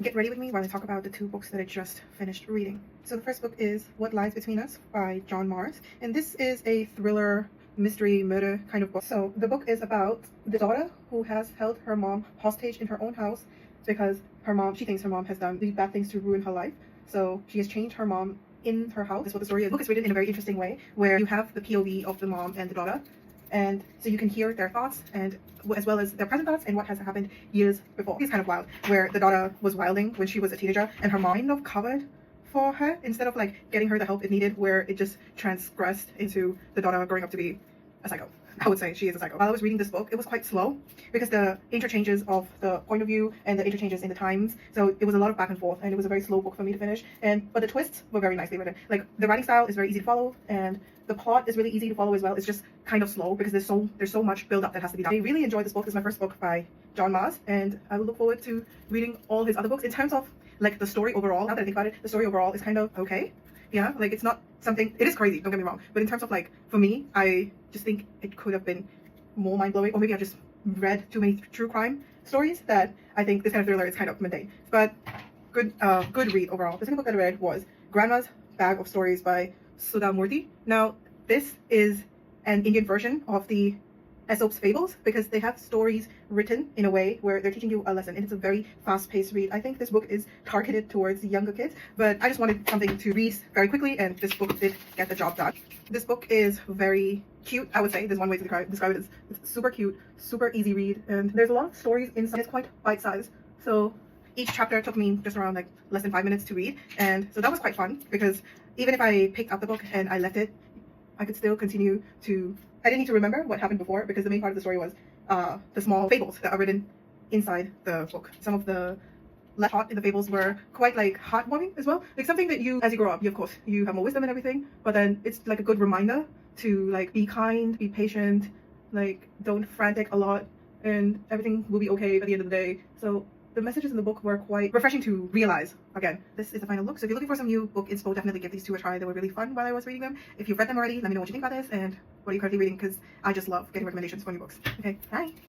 Get ready with me while I talk about the two books that I just finished reading. So the first book is What Lies Between Us by John Marrs, and this is a thriller, mystery, murder kind of book. So the book is about the daughter who has held her mom hostage in her own house because she thinks her mom has done these bad things to ruin her life. So she has changed her mom in her house. That's what the story is. The book is written in a very interesting way where you have the POV of the mom and the daughter, and so you can hear their thoughts and as well as their present thoughts and what has happened years before. It's kind of wild where the daughter was wilding when she was a teenager and her mom kind of covered for her instead of like getting her the help it needed, where it just transgressed into the daughter growing up to be a psycho. I would say she is a psycho. While I was reading this book, it was quite slow because the interchanges of the point of view and the interchanges in the times, so it was a lot of back and forth, and it was a very slow book for me to finish. But the twists were very nicely written. Like the writing style is very easy to follow, and the plot is really easy to follow as well. It's just kind of slow because there's so much build up that has to be done. I really enjoyed this book. It's my first book by John Marrs, and I will look forward to reading all his other books. In terms of like the story overall, now that I think about it, the story overall is kind of okay. Yeah, like it's not something, it is crazy, don't get me wrong, but in terms of like, for me, I just think it could have been more mind-blowing, or maybe I've just read too many true crime stories that I think this kind of thriller is kind of mundane. But good read overall. The second book that I read was Grandma's Bag of Stories by Sudha Murthy. Now, this is an Indian version of the Aesop's Fables because they have stories written in a way where they're teaching you a lesson, and it's a very fast-paced read. I think this book is targeted towards younger kids, but I just wanted something to read very quickly, and this book did get the job done. This book is very cute, I would say. There's one way to describe it. It's super cute, super easy read, and there's a lot of stories inside. It's quite bite-sized, so each chapter took me just around like less than 5 minutes to read, and so that was quite fun because even if I picked up the book and I left it, I could still continue to, I didn't need to remember what happened before because the main part of the story was the small fables that are written inside the book. Some of the left plot in the fables were quite like heartwarming as well. Like something that you, as you grow up, you of course, you have more wisdom and everything, but then it's like a good reminder to like be kind, be patient, like don't frantic a lot, and everything will be okay at the end of the day. So the messages in the book were quite refreshing to realize. Again, this is the final look. So if you're looking for some new book inspo, definitely give these two a try. They were really fun while I was reading them. If you've read them already, let me know what you think about this and what are you currently reading, because I just love getting recommendations for new books. Okay, bye.